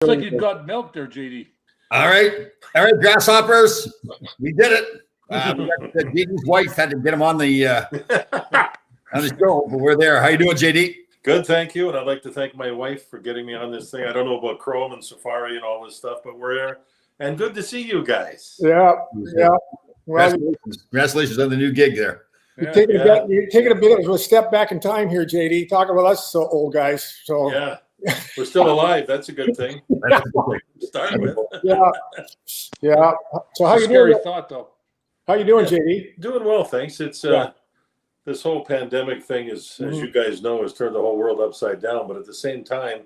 It's like you've got milk there, JD. All right, grasshoppers, we did it. JD's wife had to get him on the show, but we're there. How you doing, JD? Good, thank you. And I'd like to thank my wife for getting me on this thing. I don't know about Chrome and Safari and all this stuff, but we're there. And good to see you guys. Yeah. Well, Congratulations on the new gig there. you're taking a bit of a step back in time here, JD. Talk about us, so old guys. So Yeah, we're still alive. That's a good thing. Start with. Yeah. So how you Scary doing? thought, though. How you doing, JD? Doing well, thanks. It's this whole pandemic thing is, as you guys know, has turned the whole world upside down. But at the same time,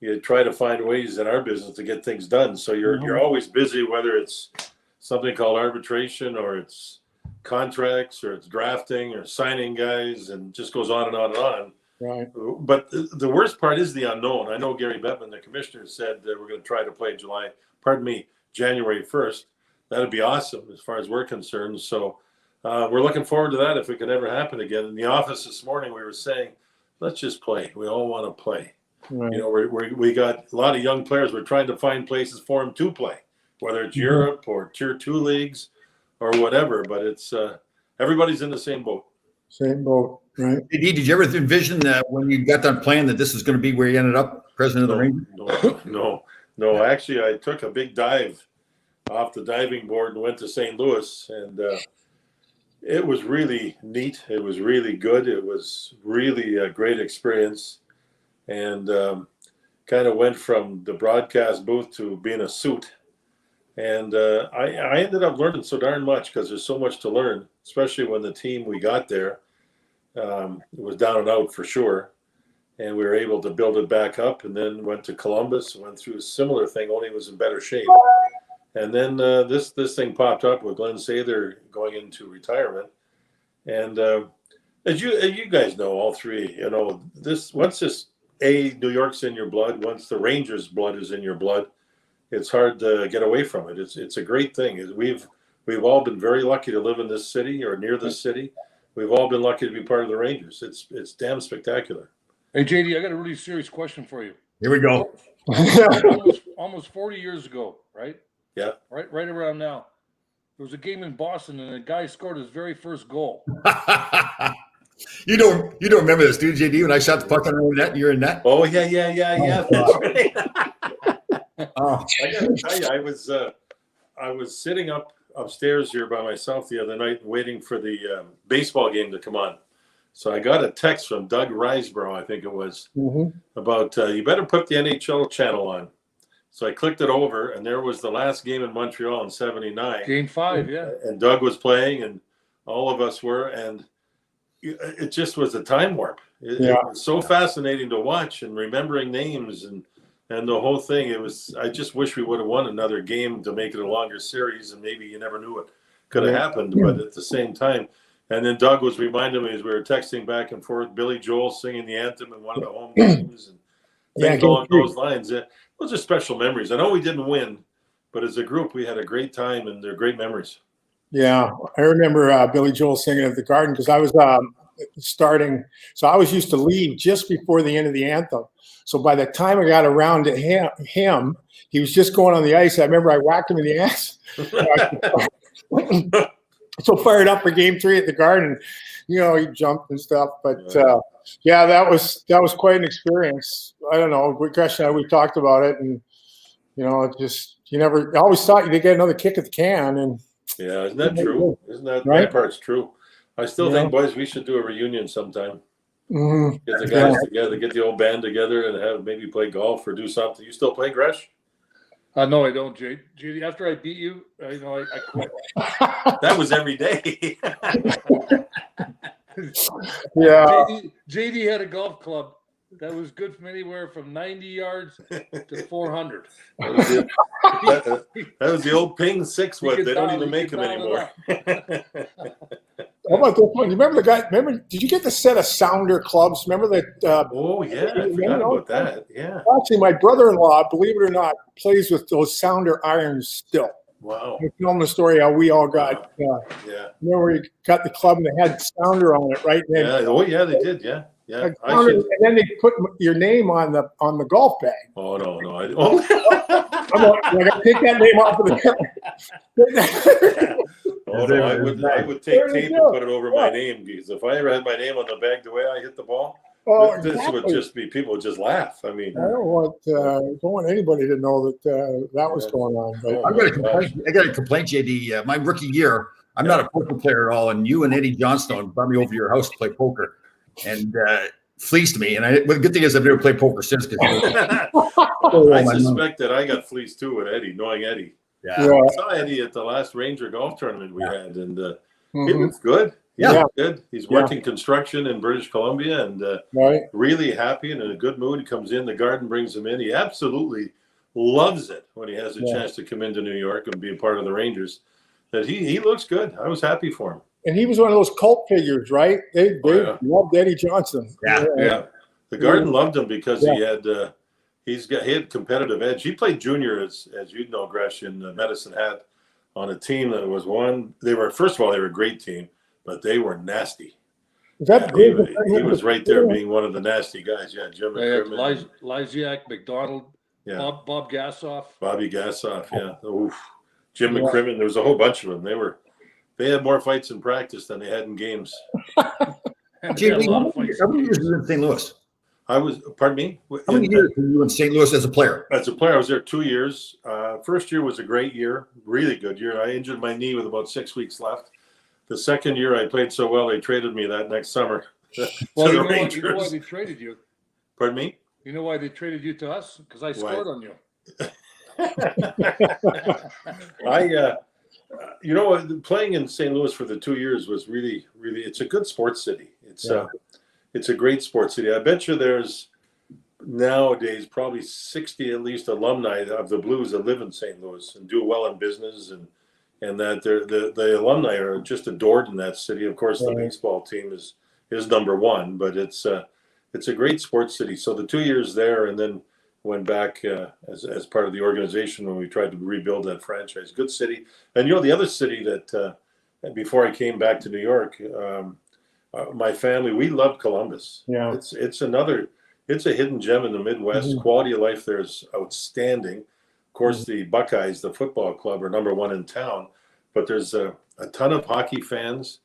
you try to find ways in our business to get things done. So you're always busy, whether it's something called arbitration or it's contracts or it's drafting or signing guys, and just goes on and on and on. Right. But the worst part is the unknown. I know Gary Bettman, the commissioner, said that we're going to try to play January 1st. That'd be awesome as far as we're concerned. So we're looking forward to that if it could ever happen again. In the office this morning, we were saying, let's just play. We all want to play. Right. You know, we got a lot of young players. We're trying to find places for them to play, whether it's Europe or Tier 2 leagues or whatever. But it's everybody's in the same boat. Same boat, right? JD, did you ever envision that when you got done playing that this was going to be where you ended up, president of the Rangers? No. Actually, I took a big dive off the diving board and went to St. Louis, and it was really neat. It was really good. It was really a great experience, and kind of went from the broadcast booth to being a suit. And I ended up learning so darn much because there's so much to learn, especially when the team we got there was down and out for sure. And we were able to build it back up, and then went to Columbus, went through a similar thing, only it was in better shape. And then this thing popped up with Glenn Sather going into retirement. And as you guys know, all three, you know, once New York's in your blood, once the Rangers' blood is in your blood, it's hard to get away from it. It's a great thing. We've all been very lucky to live in this city or near this city. We've all been lucky to be part of the Rangers. It's damn spectacular. Hey, JD, I got a really serious question for you. Here we go. Almost 40 years ago, right? Yeah. Right around now. There was a game in Boston, and a guy scored his very first goal. You don't remember this, do you, JD? When I shot the puck on the net, you're in net. Oh yeah. That's right. Oh. I gotta tell you, I was sitting upstairs here by myself the other night waiting for the baseball game to come on. So I got a text from Doug Riseborough, I think it was, about you better put the NHL channel on. So I clicked it over, and there was the last game in Montreal in '79. Game 5, yeah. And Doug was playing, and all of us were, and it just was a time warp. It was so fascinating to watch, and remembering names and the whole thing. I just wish we would have won another game to make it a longer series, and maybe you never knew what could have happened. But at the same time, and then Doug was reminding me as we were texting back and forth, Billy Joel singing the anthem in one of the home games and things along those lines. Those are special memories. I know we didn't win, but as a group, we had a great time, and they're great memories. Yeah, I remember Billy Joel singing at the Garden because I was starting. So I was used to leave just before the end of the anthem. So by the time I got around to him, he was just going on the ice. I remember I whacked him in the ass. So fired up for Game 3 at the Garden. You know, he jumped and stuff. But that was quite an experience. I don't know. Gresh and I, we talked about it, and you know, it just I always thought you'd get another kick at the can. And yeah, isn't that true? Isn't that part's true? I still think, boys, we should do a reunion sometime. Get the guys together, get the old band together, and have maybe play golf or do something. You still play, Gresh? No, I don't, JD. After I beat you, I quit. That was every day. Yeah. JD had a golf club that was good from anywhere from 90 yards to 400. That was the old ping 6-wood. They don't even make them anymore. How about this one? You remember the guy? Did you get the set of Sounder clubs? Remember that? Oh yeah, I forgot about that. Yeah. Actually, my brother-in-law, believe it or not, plays with those Sounder irons still. Wow. I told him the story how we all got. Yeah. Remember, we got the club and they had Sounder on it, right? Yeah. Oh yeah, they did. Yeah. Yeah, I counted, and then they put your name on the golf bag. Oh no, no! I'm like, I take that name off of the. Oh no! I would take There you tape go. and put it over my name, because if I ever had my name on the bag the way I hit the ball, Oh, this would exactly. just be, people would just laugh. I mean, I don't want anybody to know that that was going on. But Oh, I've got a my complaint. I got a complaint, JD. My rookie year, I'm not a poker player at all, and you and Eddie Johnstone brought me over to your house to play poker, and fleeced me. And well, the good thing is I've never played poker since. I suspect that I got fleeced too with Eddie, knowing Eddie. Yeah. I saw Eddie at the last Ranger golf tournament we had, and he was good. Yeah. Good. He's working construction in British Columbia, and right. really happy and in a good mood. He comes in, the garden brings him in. He absolutely loves it when he has a chance to come into New York and be a part of the Rangers. That he looks good. I was happy for him. And he was one of those cult figures, right? They loved Eddie Johnson. Yeah. The garden loved him because he had competitive edge. He played junior, as you know, Gresh, in Medicine Hat, on a team that was first of all, they were a great team, but they were nasty. Is that he was right there being one of the nasty guys. Yeah, Jim McCrimmon. Lysiak, McDonald, Bob Gassoff. Bobby Gassoff, yeah. Oof. Jim McCrimmon, there was a whole bunch of them. They had more fights in practice than they had in games. JD, how many years were you in St. Louis? Pardon me? How many years were you in St. Louis as a player? As a player, I was there 2 years. First year was a great year, really good year. I injured my knee with about 6 weeks left. The second year I played so well, they traded me that next summer to the Rangers. You know why they traded you? Pardon me? You know why they traded you to us? Because I scored on you. You know what? Playing in St. Louis for the 2 years was really, really. It's a good sports city. It's a great sports city. I bet you there's nowadays probably 60 at least alumni of the Blues that live in St. Louis and do well in business, and that the alumni are just adored in that city. Of course, the baseball team is number one, but it's a great sports city. So the 2 years there, and then went back as part of the organization when we tried to rebuild that franchise. Good city. And the other city that before I came back to New York, my family, we loved Columbus. Yeah, it's a hidden gem in the Midwest. Mm-hmm. Quality of life there is outstanding. Of course, the Buckeyes, the football club, are number one in town, but there's a ton of hockey fans.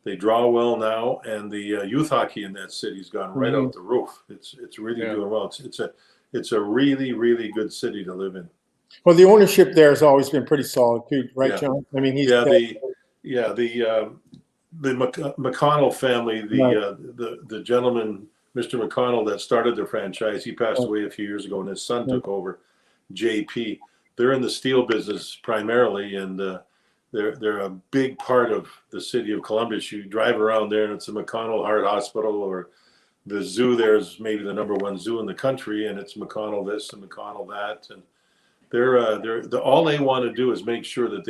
They draw well now, and the youth hockey in that city's gone right out the roof. It's really doing well. It's a really, really good city to live in. Well, the ownership there has always been pretty solid too, right, John? I mean, the McConnell family, the gentleman, Mr. McConnell, that started the franchise, he passed away a few years ago, and his son took over, JP. They're in the steel business primarily, and they're a big part of the city of Columbus. You drive around there, and it's a McConnell Heart Hospital, or the zoo there is maybe the number one zoo in the country, and it's McConnell this and McConnell that, and they're all they want to do is make sure that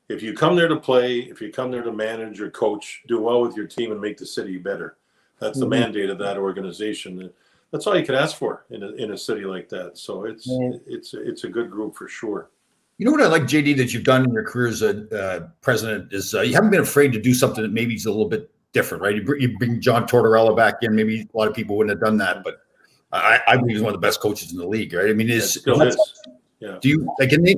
if you come there to play, if you come there to manage or coach, do well with your team and make the city better. That's the mandate of that organization. That's all you can ask for in a city like that. So it's a good group for sure. You know what I like, JD, that you've done in your career as a president is you haven't been afraid to do something that maybe is a little bit different, right? You bring John Tortorella back in. Maybe a lot of people wouldn't have done that, but I believe he's one of the best coaches in the league, right? I mean, still is. Yeah. Do you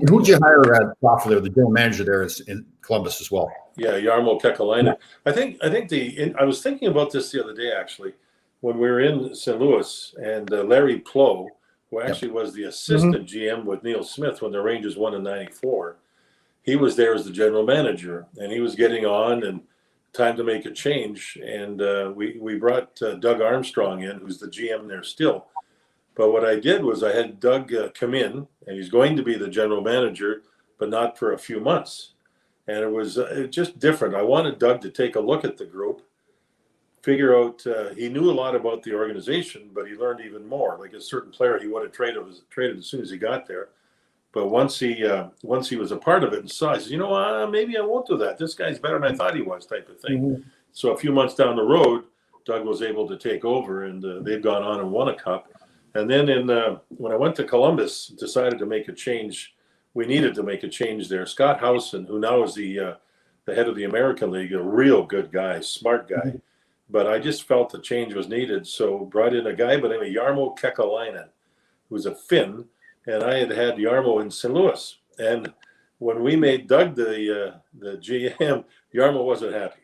who'd you hire at Crawford there? The general manager there is in Columbus as well. Yeah, Jarmo Kekalainen. I think I was thinking about this the other day actually, when we were in St. Louis, and Larry Plow, who actually was the assistant GM with Neil Smith when the Rangers won in '94, he was there as the general manager, and he was getting on and time to make a change. And we brought Doug Armstrong in, who's the GM there still. But what I did was I had Doug come in, and he's going to be the general manager, but not for a few months. And it was just different. I wanted Doug to take a look at the group, figure out, he knew a lot about the organization, but he learned even more. Like a certain player he would have traded as soon as he got there. But once he was a part of it and saw, he says, maybe I won't do that. This guy's better than I thought he was, type of thing. Mm-hmm. So a few months down the road, Doug was able to take over, and they've gone on and won a cup. And then when I went to Columbus, decided to make a change. We needed to make a change there. Scott Howson, who now is the head of the American League, a real good guy, smart guy, but I just felt the change was needed. So brought in a guy by the name of Jarmo Kekalainen, who's a Finn, and I had Jarmo in St. Louis. And when we made Doug the GM, Jarmo wasn't happy.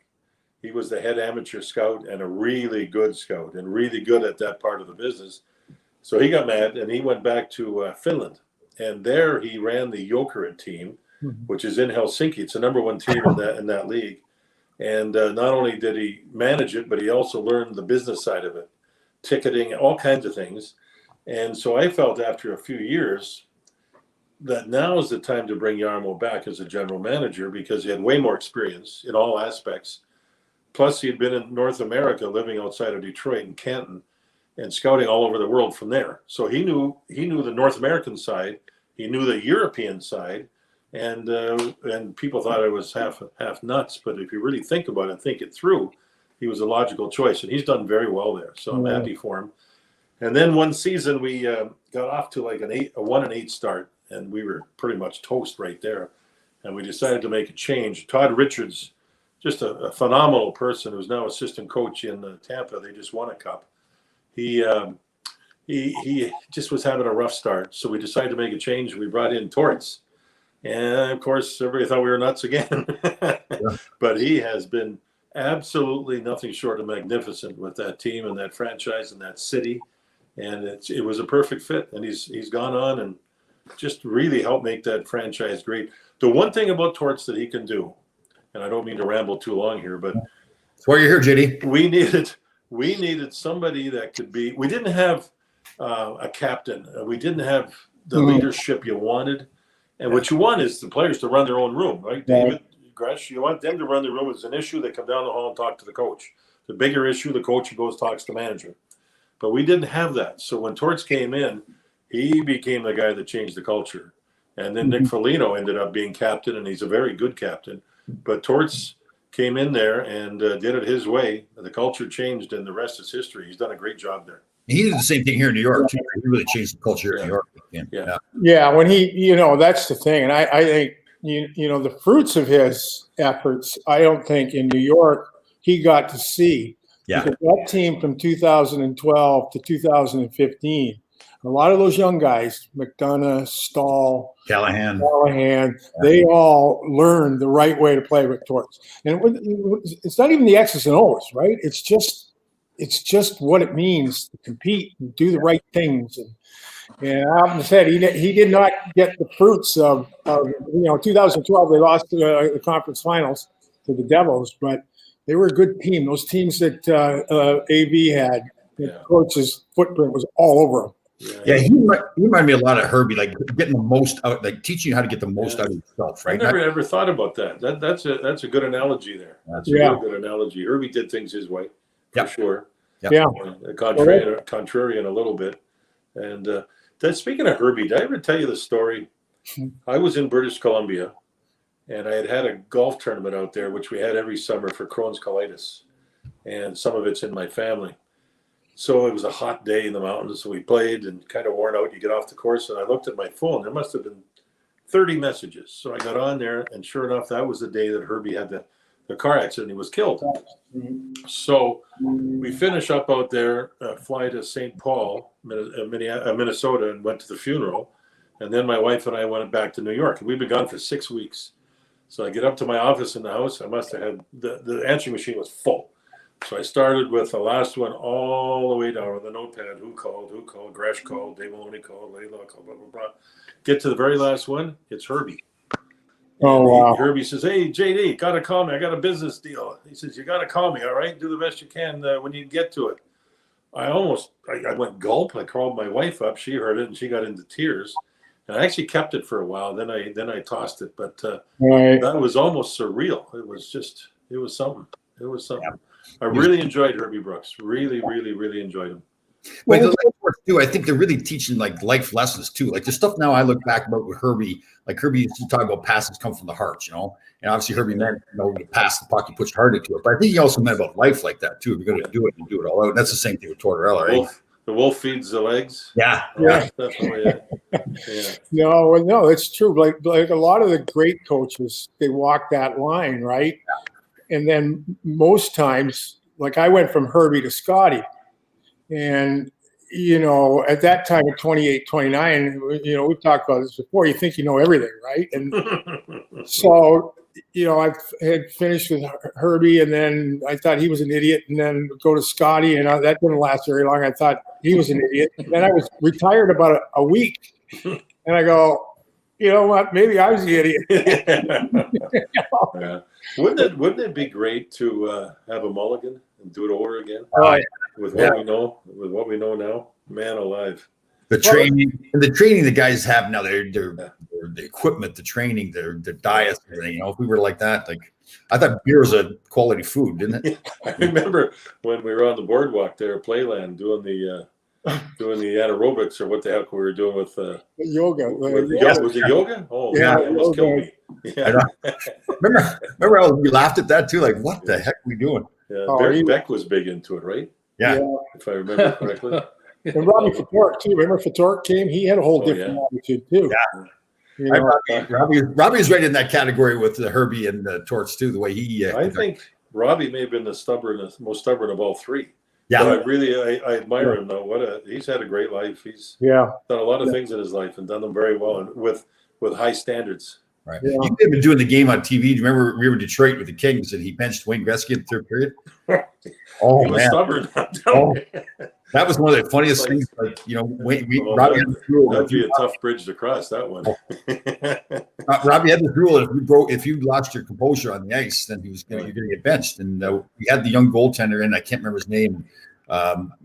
He was the head amateur scout and a really good scout and really good at that part of the business. So he got mad and he went back to Finland. And there he ran the Jokerit team, which is in Helsinki. It's the number one team in that league. And not only did he manage it, but he also learned the business side of it, ticketing, all kinds of things. And so I felt after a few years that now is the time to bring Jarmo back as a general manager because he had way more experience in all aspects. Plus, he had been in North America, living outside of Detroit and Canton, and scouting all over the world from there. So he knew the North American side, he knew the European side, and people thought I was half nuts. But if you really think about it, and think it through, he was a logical choice, and he's done very well there. So I'm happy for him. And then one season we got off to like a 1-8 start, and we were pretty much toast right there. And we decided to make a change. Todd Richards, just a phenomenal person who's now assistant coach in Tampa. They just won a cup. He just was having a rough start. So we decided to make a change. We brought in Torts. And of course, everybody thought we were nuts again. But he has been absolutely nothing short of magnificent with that team and that franchise and that city. And it was a perfect fit. And he's gone on and just really helped make that franchise great. The one thing about Torts that he can do, and I don't mean to ramble too long here, but that's why you're here, JD. We needed somebody that could be. We didn't have a captain. We didn't have the leadership you wanted, and what you want is the players to run their own room, right? David Gresh, you want them to run their room. It's an issue. They come down the hall and talk to the coach. The bigger issue, the coach goes talks to the manager. But we didn't have that. So when Torts came in, he became the guy that changed the culture. And then Nick Foligno ended up being captain, and he's a very good captain. But Torts came in there and did it his way. The culture changed, and the rest is history. He's done a great job there. He did the same thing here in New York, too. He really changed the culture in New York. Yeah, when he, that's the thing. And I think, the fruits of his efforts, I don't think in New York he got to see. Yeah. Because that team from 2012 to 2015, a lot of those young guys, McDonough, Stahl, Callahan, they all learned the right way to play with Torts. And it's not even the X's and O's, right? It's just what it means to compete and do the right things. And Alvin said he did not get the fruits of 2012. They lost the conference finals to the Devils, but they were a good team. Those teams that AV had, the coach's footprint was all over them. Yeah, he reminded me a lot of Herbie, like getting the most out, like teaching you how to get the most out of yourself, right? I never ever thought about that. That's a good analogy there. That's a really good analogy. Herbie did things his way, for sure. Contrarian a little bit. And speaking of Herbie, did I ever tell you the story? I was in British Columbia, and I had a golf tournament out there, which we had every summer for Crohn's colitis, and some of it's in my family. So it was a hot day in the mountains. So we played and kind of worn out. You get off the course, and I looked at my phone. There must have been 30 messages. So I got on there, and sure enough, that was the day that Herbie had the car accident. He was killed. So we finish up out there, fly to St. Paul, Minnesota, and went to the funeral. And then my wife and I went back to New York. And we'd been gone for 6 weeks. So I get up to my office in the house. I must have had the answering machine was full. So I started with the last one all the way down with a notepad. Who called? Gresh called. Dave Maloney called. Layla called. Blah, blah, blah. Get to the very last one. It's Herbie. Oh, wow. Herbie says, "Hey, JD, got to call me. I got a business deal." He says, "You got to call me, all right? Do the best you can when you get to it." I went gulp. I called my wife up. She heard it, and she got into tears. And I actually kept it for a while. Then I tossed it. But that was almost surreal. It was something. It was something. Yeah. I really enjoyed Herbie Brooks. Really, really, really enjoyed him. Well, the life work too. I think they're really teaching like life lessons too. Like the stuff now I look back about with Herbie. Like Herbie used to talk about passes come from the heart, and obviously Herbie meant you pass the puck, you push hard into it. But I think he also meant about life like that too. If you're going to do it, you do it all out. And that's the same thing with Tortorella, right? The wolf feeds the legs. Yeah. Definitely. No, it's true. Like a lot of the great coaches, they walk that line, right? And then most times like I went from Herbie to Scotty, and at that time at 28, 29, we've talked about this before. You think you know everything, right? And so, I had finished with Herbie, and then I thought he was an idiot, and then go to Scotty, and that didn't last very long. I thought he was an idiot. And then I was retired about a week, and I go, you know what? Maybe I was the idiot. Yeah. Wouldn't it be great to have a mulligan and do it over again? With what we know now, man alive. The training the guys have now, they're the equipment, the training, their diets, everything. If we were like that, like I thought beer was a quality food, didn't it? I remember when we were on the boardwalk there at Playland doing the anaerobics, or what the heck we were doing with yoga. Was it yoga? Oh, yeah, it almost killed me. Yeah. Remember how we laughed at that too? Like, what the heck are we doing? Yeah, Beck was big into it, right? Yeah. If I remember correctly. And Robbie Fatork too. Remember Fatork came? He had a whole different attitude too. Yeah. Robbie's right in that category with the Herbie and the Torts too. The way he, I think Robbie may have been the most stubborn of all three. Yeah, but I admire him though. He's had a great life. He's done a lot of things in his life and done them very well, and with high standards. Right. Yeah. You may have been doing the game on TV. Do you remember we were in Detroit with the Kings and he benched Wayne Gretzky in the third period? Oh, he was stubborn. That was one of the funniest things. Like, Robbie had this rule. That'd be a tough bridge to cross, that one. Robbie had this rule: if you lost your composure on the ice, then you're going to get benched. And we had the young goaltender in. I can't remember his name.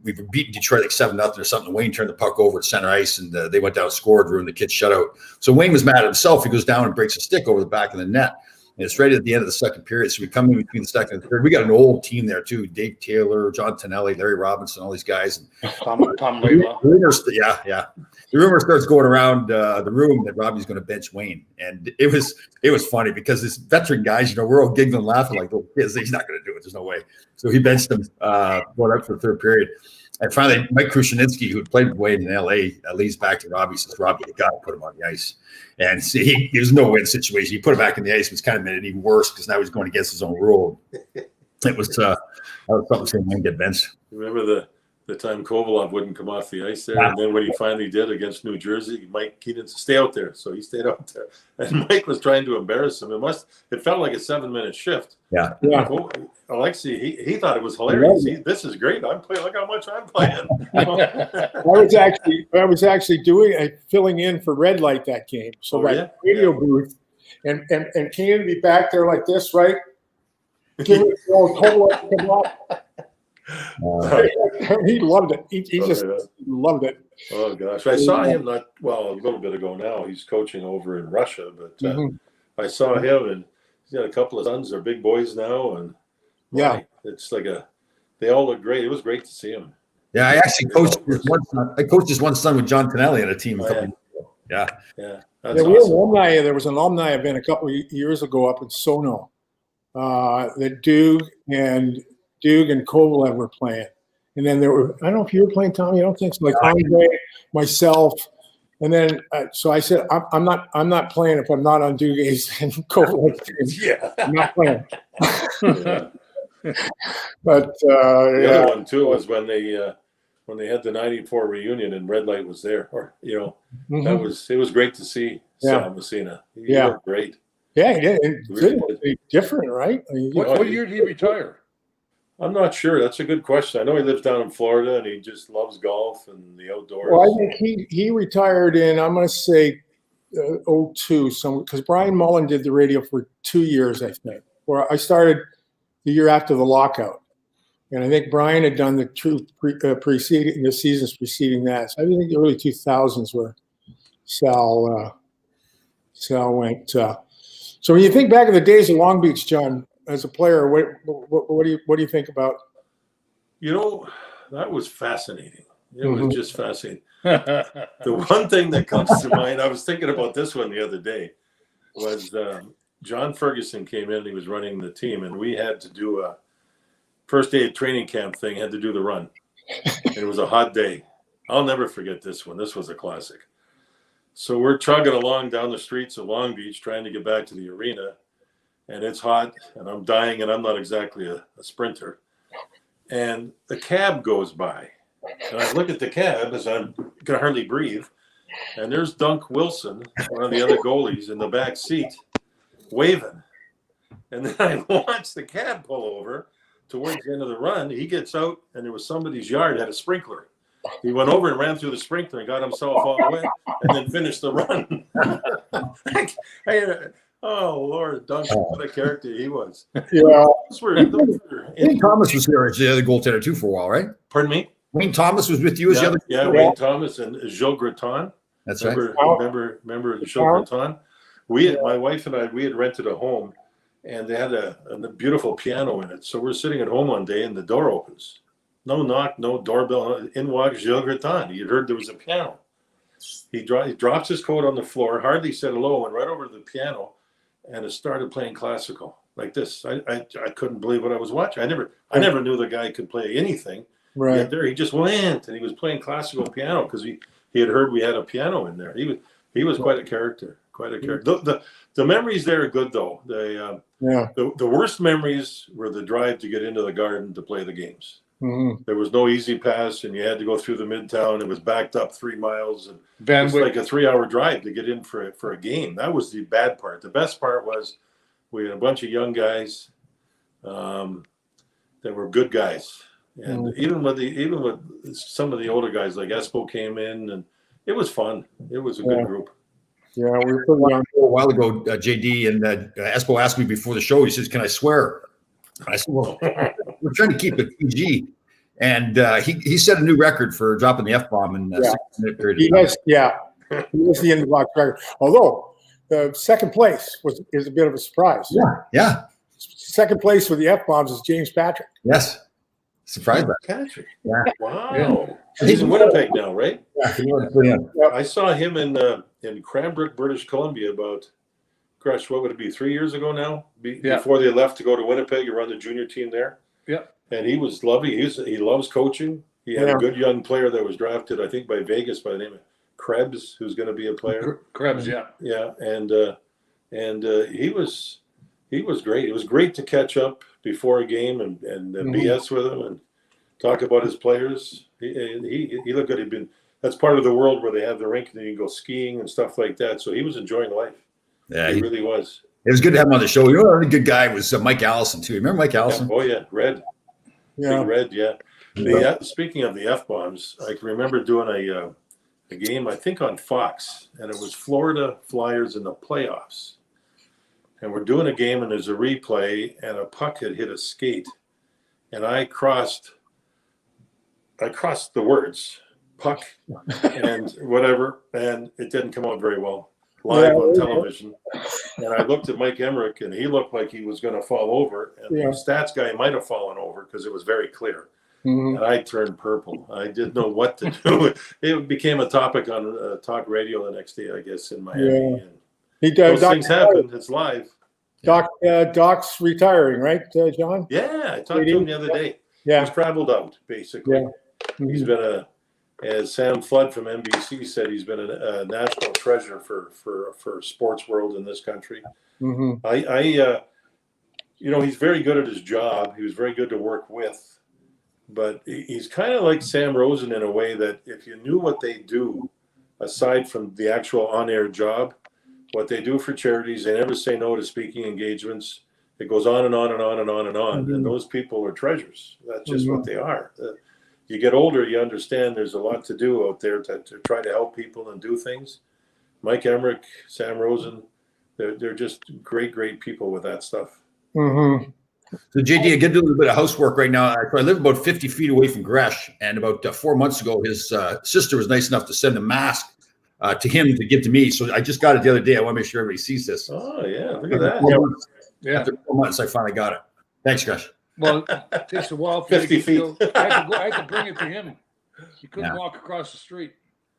We were beating Detroit like 7-0 or something. Wayne turned the puck over at center ice, and they went down, scored, ruined the kid's shutout. So Wayne was mad at himself. He goes down and breaks a stick over the back of the net. And it's right at the end of the second period. So we come in between the second and the third. We got an old team there too. Dave Taylor, John Tonelli, Larry Robinson, all these guys. And Tom Leyla. The rumor starts going around the room that Robbie's going to bench Wayne. And it was funny because this veteran guys, we're all giggling and laughing like, oh, he's not going to do it. There's no way. So he benched him going out for the third period. And finally, Mike Krushaninski, who had played with Wayne in L.A., leads back to Robbie, says, Robbie, you got to put him on the ice. And see, there's no win situation. He put him back in the ice, which kind of made it even worse because now he's going against his own rule. It was something saying Wayne get benched. Remember the time Kovalov wouldn't come off the ice there, and then when he finally did against New Jersey, he didn't stay out there, so he stayed out there. And Mike was trying to embarrass him. It felt like a 7-minute shift. Yeah. Alexei, he thought it was hilarious. This is great. I'm playing. Look how much I'm playing. I was actually filling in for Red Light that game. So radio booth, and Keenan would be back there like this, right? Give it a total come up. He loved it. He just loved it. Oh gosh, I saw him a little bit ago now. He's coaching over in Russia, but I saw him, and he's got a couple of sons. They're big boys now, and it's like they all look great. It was great to see him. Yeah, I actually coached his one son. I coached his one son with John Tonelli on a team a couple years ago. Yeah. That's we had alumni. There was an alumni event a couple of years ago up in Sono that Duke and Kovalev were playing. And then there were, I don't know if you were playing, Tommy. I don't think so. Like Andre, myself. And then, so I said, I'm not playing if I'm not on Duguay's and Kovalev team. Yeah. I'm not playing. But the other one too was when they had the '94 reunion and Red Light was there. Or it was great to see Sal Messina. He worked great. Yeah, he did. It's different, right? What year did he retire? I'm not sure. That's a good question. I know he lives down in Florida and he just loves golf and the outdoors. Well, I think he retired in, I'm going to say 02, because Brian Mullen did the radio for 2 years, I think. Or I started the year after the lockout. And I think Brian had done the seasons preceding that. So I think the early 2000s where Sal went. So when you think back of the days of Long Beach, John, as a player, what do you think about? That was fascinating. It was just fascinating. The one thing that comes to mind, I was thinking about this one the other day, was John Ferguson came in. He was running the team, and we had to do a first day of training camp thing. Had to do the run. And it was a hot day. I'll never forget this one. This was a classic. So we're chugging along down the streets of Long Beach, trying to get back to the arena. And it's hot, and I'm dying, and I'm not exactly a sprinter. and the cab goes by. And I look at the cab as I'm going to hardly breathe. And there's Dunk Wilson, one of the other goalies, in the back seat, waving. And then I watch the cab pull over towards the end of the run. He gets out, and there was somebody's yard had a sprinkler. He went over and ran through the sprinkler and got himself all wet, and then finished the run. Oh, Lord, Dunk, what a character he was. Yeah. Wayne Thomas was here as the other goaltender too for a while, right? Pardon me? Wayne Thomas was with you as the other. Yeah, Wayne Thomas and Gilles Greton. That's right. Remember Gilles Greton? My wife and I, we had rented a home, and they had a beautiful piano in it. So we're sitting at home one day, and the door opens. No knock, no doorbell. In walks Gilles Greton. He had heard there was a piano. He drops his coat on the floor, hardly said hello, went right over to the piano, and it started playing classical like this. I couldn't believe what I was watching. I never knew the guy could play anything. Right. Yet there he just went, and he was playing classical piano because he had heard we had a piano in there. He was quite a character. Quite a character. The memories there are good though. The worst memories were the drive to get into the Garden to play the games. Mm-hmm. There was no easy pass, and you had to go through the midtown. It was backed up 3 miles, and Van it was like a 3-hour drive to get in for a game. That was the bad part. The best part was we had a bunch of young guys that were good guys, and even with some of the older guys like Espo came in, and it was fun. It was a good group. Yeah, we were pretty young. A while ago, JD and Espo asked me before the show. He says, "Can I swear?" I said, "Well, we're trying to keep it PG." And he set a new record for dropping the F-bomb in a 6-minute period. He was the in the box record. Although the second place is a bit of a surprise. Yeah. Second place with the F-bombs is James Patrick. Yes. Surprised that. Patrick. Yeah. Wow. Yeah. He's in Winnipeg now, right? Yeah. I saw him in Cranbrook, British Columbia about, gosh, what would it be, 3 years ago now? Before they left to go to Winnipeg and run the junior team there. Yeah. And he was lovely. He loves coaching. He had a good young player that was drafted, I think, by Vegas by the name of Krebs, who's going to be a player. Krebs, yeah. Yeah, and he was great. It was great to catch up before a game and BS with him and talk about his players. He looked good. That's part of the world where they have the rink and you can go skiing and stuff like that. So he was enjoying life. Yeah, he really was. It was good to have him on the show. You know, another good guy was Mike Allison too. Remember Mike Allison? Yeah. Oh yeah, Red. Yeah. Big Red. Yeah. Speaking of the F-bombs, I can remember doing a game, I think on Fox, and it was Florida Flyers in the playoffs. And we're doing a game, and there's a replay, and a puck had hit a skate, and I crossed the words puck and whatever, and it didn't come out very well live on television. And I looked at Mike Emmerich, and he looked like he was going to fall over, and the stats guy might have fallen over because it was very clear. Mm-hmm. And I turned purple. I didn't know what to do. It became a topic on talk radio the next day, I guess, in Miami. Yeah. Those things happen. It's live. Doc's retiring, right, John? Yeah, I talked to him the other day. Yeah. He's traveled out, basically. Yeah. Mm-hmm. He's been as Sam Flood from NBC said, he's been a national treasure for sports world in this country. Mm-hmm. He's very good at his job. He was very good to work with. But he's kind of like Sam Rosen in a way that if you knew what they do, aside from the actual on-air job, what they do for charities, they never say no to speaking engagements. It goes on and on and on and on and on. Mm-hmm. And those people are treasures. That's just what they are. You get older, you understand there's a lot to do out there to try to help people and do things. Mike Emmerich, Sam Rosen, they're just great people with that stuff. Mm-hmm. So JD, I get to do a little bit of housework right now. I live about 50 feet away from Gresh, and about 4 months ago, his sister was nice enough to send a mask to him to give to me. So I just got it the other day. I want to make sure everybody sees this. Oh yeah, look at that. After 4 months, I finally got it. Thanks, Gresh. Well, it takes a while. 50 feet. I had to bring it to him. He couldn't walk across the street.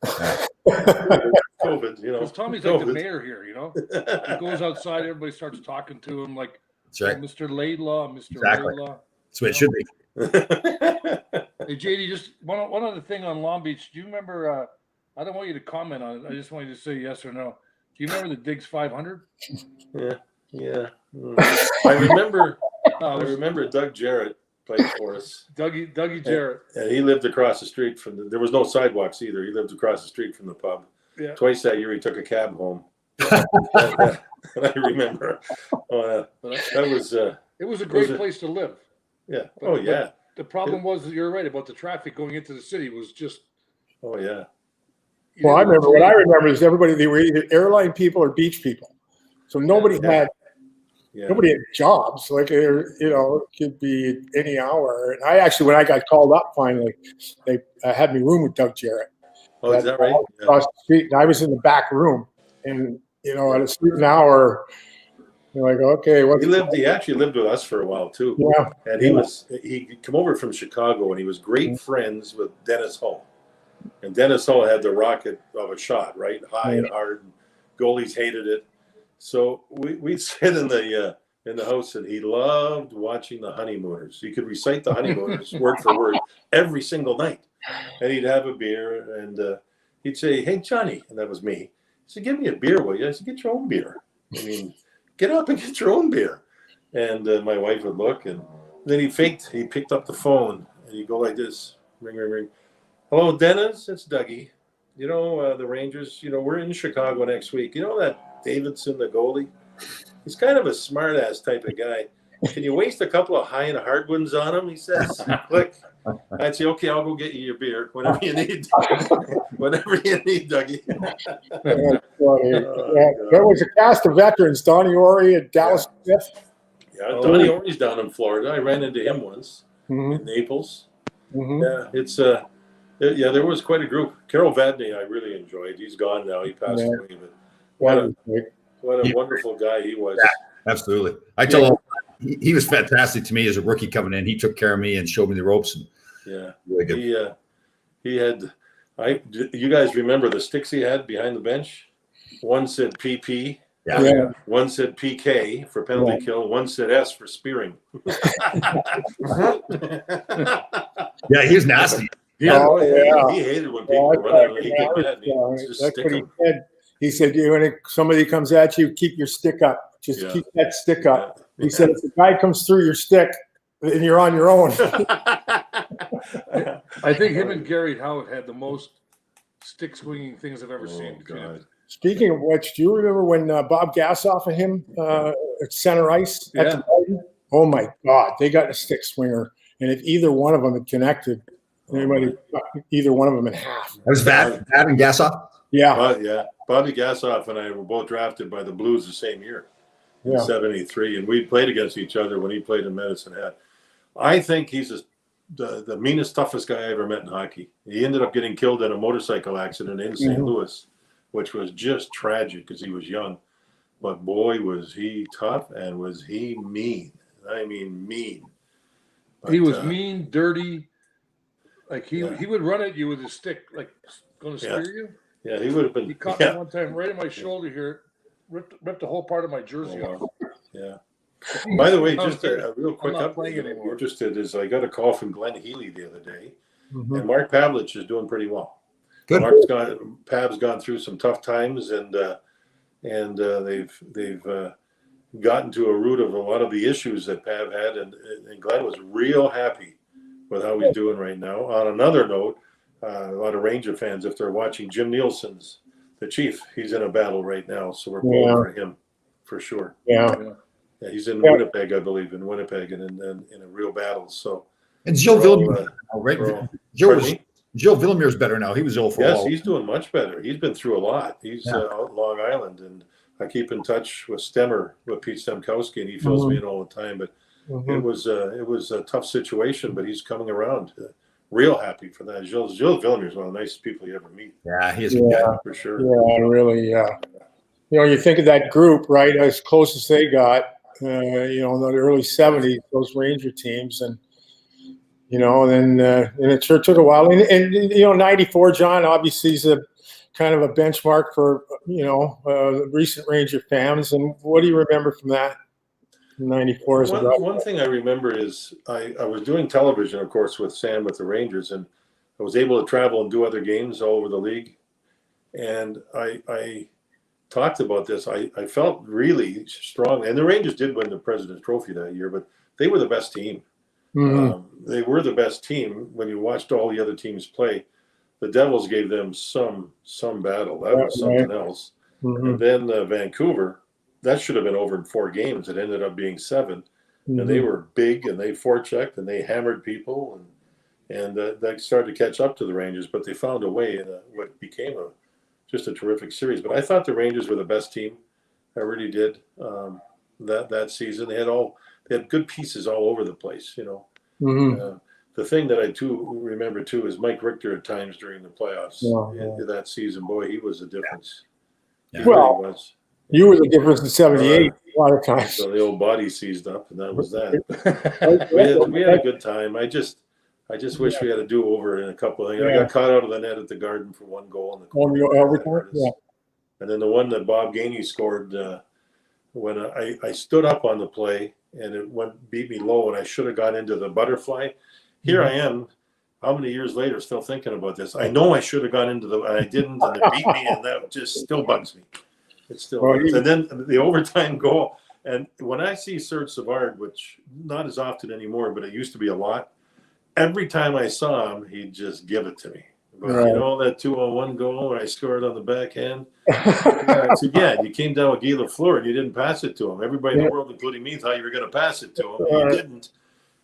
COVID, Because Tommy's like the mayor here, He goes outside, everybody starts talking to him like, that's right. Mr. Laidlaw, Mr. Exactly. Laidlaw. That's what it should be. Hey, JD, just one other thing on Long Beach. Do you remember, I don't want you to comment on it. I just want you to say yes or no. Do you remember the Diggs 500? Yeah. I remember Doug Jarrett played for us. Dougie Jarrett. And he lived across the street from there was no sidewalks either. He lived across the street from the pub. Yeah. Twice that year he took a cab home. And I remember that was It was a great place to live. yeah. But- Oh yeah. The problem was that you're right about the traffic going into the city was just. Oh yeah. you Well, I didn't remember want what to I leave. remember is everybody, they were either airline people or beach people. So nobody Yeah. had Yeah. nobody had jobs. Like, you know, it could be any hour. And I actually, when I got called up finally, they had me room with Doug Jarrett Oh, is that right? Yeah. across the street. And I was in the back room. And, you know, at a certain hour, you're like, okay, what? He actually lived with us for a while too. Yeah. And he come over from Chicago and he was great friends with Dennis Hull. And Dennis Hull had the rocket of a shot, right? High and hard. And goalies hated it. So we'd sit in the house and he loved watching the Honeymooners. He could recite the Honeymooners word for word every single night. And he'd have a beer and he'd say, "Hey, Johnny," and that was me. He said, "Give me a beer, will you?" I said, "Get your own beer. I mean, get up and get your own beer." And my wife would look, and then he picked up the phone, and he'd go like this, ring, ring, ring. "Hello, Dennis, it's Dougie. You know, the Rangers, you know, we're in Chicago next week. You know that Davidson, the goalie? He's kind of a smart-ass type of guy. Can you waste a couple of high and hard ones on him?" He says. Click. I'd say, "Okay, I'll go get you your beer whenever you need. Whatever you need, Dougie." There was a cast of veterans, Donnie Ori and Dallas Smith. Yeah, Donnie Orey's down in Florida. I ran into him once Mhm. in Naples. Mhm. Yeah, it's yeah, there was quite a group. Carol Vadney, I really enjoyed. He's gone now. He passed Yeah. away, but what a Yeah. wonderful guy he was. Absolutely. I tell him he was fantastic to me as a rookie coming in. He took care of me and showed me the ropes. And Yeah, really good. he had. You guys remember the sticks he had behind the bench? One said PP. Yeah. Yeah. One said PK for penalty kill. One said S for spearing. Yeah, he was nasty. Oh, yeah. He hated when people Well, run out. He get mad. He just that's stick what he him. said. He said, when somebody comes at you, keep your stick up. Just Yeah. keep that stick up. Yeah. He said, if the guy comes through your stick, then you're on your own. I think him and Gary Howard had the most stick swinging things I've ever Oh, seen. God. Speaking of which, do you remember when Bob Gassoff and him at center ice? At Yeah. the Garden? Oh my God, they got a stick swinger, and if either one of them had connected, anybody, either one of them in half. That was Vad and Gassoff. Yeah, Yeah. Bobby Gassoff and I were both drafted by the Blues the same year in Yeah. '73, and we played against each other when he played in Medicine Hat. I think he's the meanest, toughest guy I ever met in hockey. He ended up getting killed in a motorcycle accident in St. Louis, which was just tragic because he was young. But boy, was he tough and was he mean. I mean, mean. But, He was mean, dirty. Like he Yeah. would run at you with his stick, like going to Yeah. spear you. Yeah, he would have been. He caught Yeah. me one time right in my shoulder here, ripped the whole part of my jersey Oh, off. wow. Yeah. By the way, I was just kidding. a real quick I'm not update. playing If you're anymore. interested, is I got a call from Glenn Healy the other day, Mhm. and Mark Pavlich is doing pretty well. Good. Pav's gone through some tough times, and they've gotten to a root of a lot of the issues that Pav had, and Glenn was real happy with how he's doing right now. On another note, a lot of Ranger fans, if they're watching, Jim Nielsen's the chief. He's in a battle right now, so we're pulling for him for sure. yeah. Yeah, he's in Yeah. Winnipeg, I believe, in a real battle. So, And Joe we're all, Villamere, right? we're Joe Villamere's better now. He was ill for a yes, while. he's doing much better. He's been through a lot. He's out in Long Island, and I keep in touch with Stemmer, with Pete Stemkowski, and he fills me in all the time. But it was a tough situation, but he's coming around. Real happy for that. Joe Villamere is one of the nicest people you ever meet, Yeah, he is a good guy. Yeah, for sure. yeah, really. You know, you think of that group, right? As close as they got, you know, in the early '70s, those Ranger teams, and you know, and it sure took a while. And you know, '94, John, obviously is a kind of a benchmark for the recent Ranger fans. And what do you remember from that? '94 is One thing I remember is I was doing television, of course, with Sam with the Rangers, and I was able to travel and do other games all over the league. And I talked about this. I felt really strong. And the Rangers did win the President's Trophy that year, but they were the best team. Mhm. They were the best team when you watched all the other teams play. The Devils gave them some battle. That was something else. Mhm. And then Vancouver, that should have been over in 4 games. It ended up being 7. And they Mhm. were big, and they forechecked, and they hammered people, and that started to catch up to the Rangers. But they found a way in what became just a terrific series. But I thought the Rangers were the best team. I really did. That season, they had good pieces all over the place. Mhm. The thing that I remember too is Mike Richter at times during the playoffs in that season. Boy, he was a difference. Yeah. He Well, really was. You were the difference in '78 a lot of times. So the old body seized up, and that was that. we had a good time. I just wish we had a do-over in a couple of things. I got caught out of the net at the Garden for 1 goal in the corner. And then the one that Bob Gainey scored when I stood up on the play and it beat me low, and I should have got into the butterfly. Here I am, how many years later, still thinking about this. I know I should have gone into and I didn't, and it beat me, and that just still bugs me. It still does. And then the overtime goal. And when I see Serge Savard, which not as often anymore, but it used to be a lot, every time I saw him, he'd just give it to me. But that 2-on-1 goal where I scored on the backhand. You came down with Guy Lafleur and you didn't pass it to him. Everybody in the world, including me, thought you were going to pass it to him. You didn't.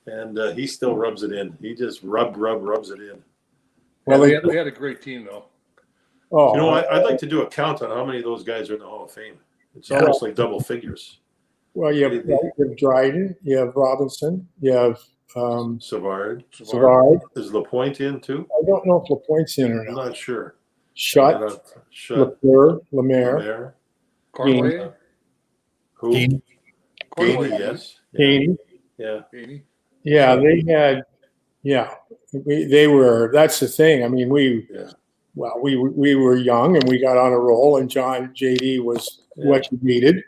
And he still rubs it in. He just rubs it in. Well, they had a great team, though. Oh, I'd like to do a count on how many of those guys are in the Hall of Fame. It's almost like double figures. Well, you have Dryden, you have Robinson, you have Savard. Is Lapointe in too? I don't know if Lapointe's in or I'm not. not sure. Shutt, Lafleur, Lemaire. Cartier. Who? Gainey, yes. Gainey. Yeah. Gainey. Yeah, they had. Yeah, they were. That's the thing. I mean, we were young and we got on a roll, and John JD was what you needed.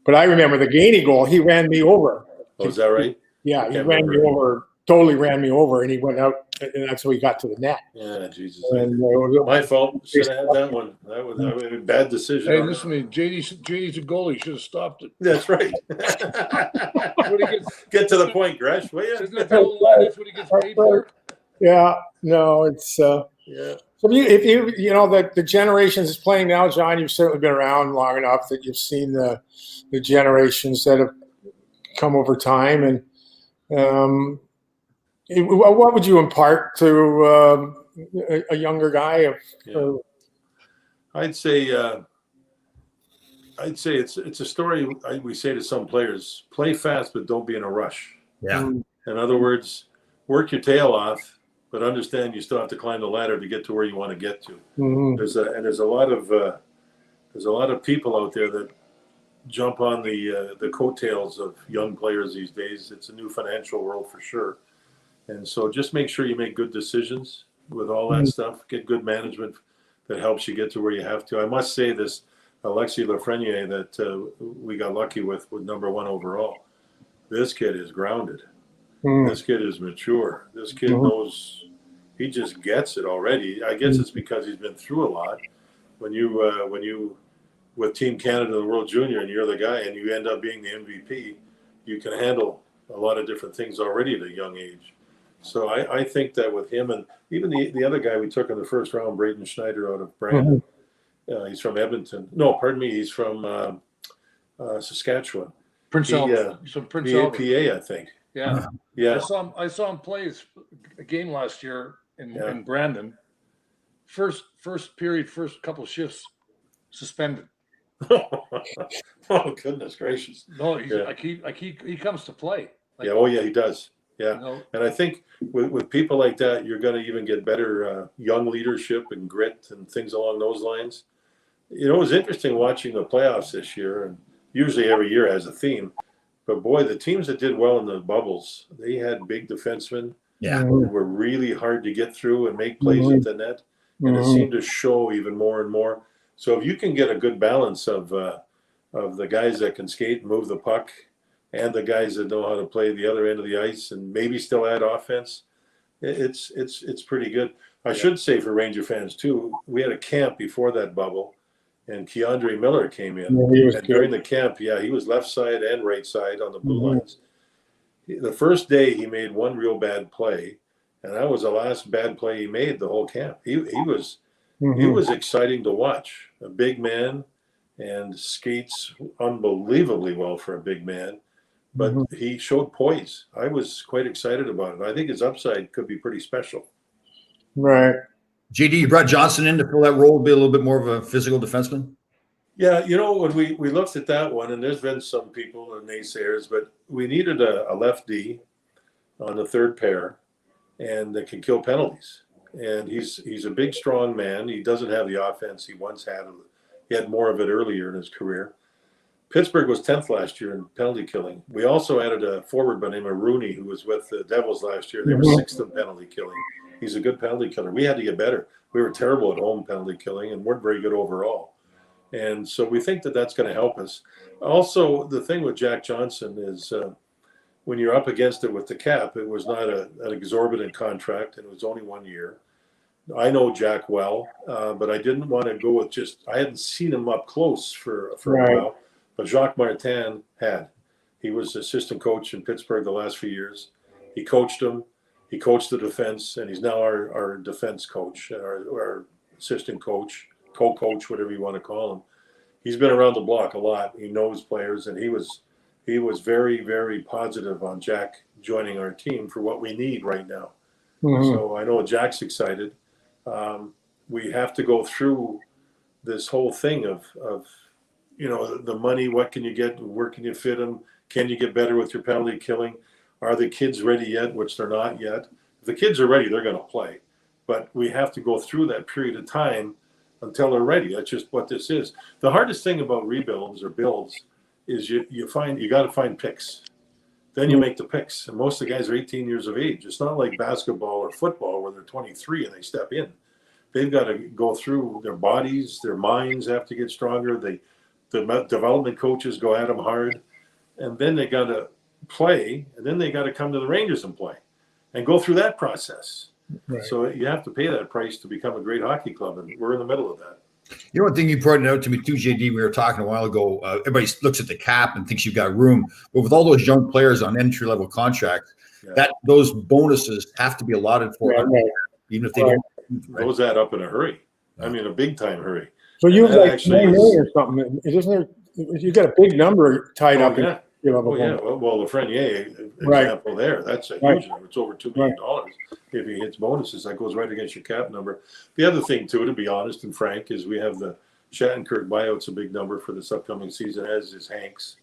But I remember the Gainey goal. He ran me over. Oh, is that right? Yeah, he ran me over. Totally ran me over, and he went out, and that's how he got to the net. Yeah, Jesus. And, my fault. Should have had that one. That was a bad decision. Hey, listen to me. JD's a goalie. Should have stopped it. That's right. Get to the point, Gresh. Will you? Isn't that the whole line? That's what he gets paid for. Yeah. No, it's. Yeah. So if the generations is playing now, John, you've certainly been around long enough that you've seen the generations that have come over time. And what would you impart to a younger guy? I'd say it's a story we say to some players: play fast, but don't be in a rush. Yeah. In other words, work your tail off, but understand you still have to climb the ladder to get to where you want to get to. Mm-hmm. There's a lot of people out there that jump on the coattails of young players these days. It's a new financial world for sure, and so just make sure you make good decisions with all that stuff. Get good management that helps you get to where you have to. I must say this, Alexis Lafreniere that we got lucky with number 1 overall. This kid is grounded. This kid is mature. This kid knows. He just gets it already. I guess it's because he's been through a lot. When you with Team Canada, the World Junior, and you're the guy, and you end up being the MVP, you can handle a lot of different things already at a young age. So I think that with him and even the other guy we took in the first round, Braden Schneider out of Brandon, he's from Edmonton. No, pardon me, he's from Saskatchewan. Prince Albert. Prince Albert. PA, I think. Yeah. Yeah. I saw him play a game last year in Brandon. First period, first couple of shifts, suspended. Oh goodness gracious! No, he comes to play. He does. Yeah, and I think with people like that, you're going to even get better young leadership and grit and things along those lines. It was interesting watching the playoffs this year, and usually every year has a theme. But boy, the teams that did well in the bubbles, they had big defensemen. Yeah, who were really hard to get through and make plays at the net, and it seemed to show even more and more. So if you can get a good balance of the guys that can skate and move the puck, and the guys that know how to play the other end of the ice and maybe still add offense, it's pretty good. I should say for Ranger fans too, we had a camp before that bubble, and Keandre Miller came in. And during the camp, he was left side and right side on the blue lines. The first day he made one real bad play, and that was the last bad play he made the whole camp. He was exciting to watch. A big man and skates unbelievably well for a big man, but he showed poise. I was quite excited about it. I think his upside could be pretty special. Right. JD, you brought Johnson in to fill that role, be a little bit more of a physical defenseman? Yeah, when we looked at that one, and there's been some people and naysayers, but we needed a left D on the third pair and that can kill penalties. And he's a big, strong man. He doesn't have the offense he once had. He had more of it earlier in his career. Pittsburgh was 10th last year in penalty killing. We also added a forward by the name of Rooney, who was with the Devils last year. They were 6th in penalty killing. He's a good penalty killer. We had to get better. We were terrible at home penalty killing and weren't very good overall. And so we think that that's going to help us. Also, the thing with Jack Johnson is when you're up against it with the cap, it was not an exorbitant contract, and it was only 1 year. I know Jack well, but I didn't want to go with I hadn't seen him up close for a while. But Jacques Martin had. He was assistant coach in Pittsburgh the last few years. He coached him. He coached the defense, and he's now our defense coach, our assistant coach, co-coach, whatever you want to call him. He's been around the block a lot. He knows players, and he was very, very positive on Jack joining our team for what we need right now. So I know Jack's excited. We have to go through this whole thing of the money. What can you get? Where can you fit them? Can you get better with your penalty killing? Are the kids ready yet? Which they're not yet. If the kids are ready, they're going to play. But we have to go through that period of time until they're ready. That's just what this is. The hardest thing about rebuilds or builds is you got to find picks. Then you make the picks. And most of the guys are 18 years of age. It's not like basketball or football where they're 23 and they step in. They've got to go through their bodies, their minds have to get stronger. The development coaches go at them hard. And then they got to play, and then they got to come to the Rangers and play and go through that process. Right. So you have to pay that price to become a great hockey club, and we're in the middle of that. You know, one thing you pointed out to me too, JD, we were talking a while ago, everybody looks at the cap and thinks you've got room, but with all those young players on entry-level contracts, those bonuses have to be allotted for, even if they don't. Those add up in a hurry. I mean, a big-time hurry. So you have like 9 million or something. Isn't there? You got a big number tied up. Yeah. Well, Lafreniere example there, that's a huge number. It's over $2 million. If he hits bonuses, that goes right against your cap number. The other thing, too, to be honest and frank, is we have the Shattenkirk buyout's a big number for this upcoming season, as is Hank's.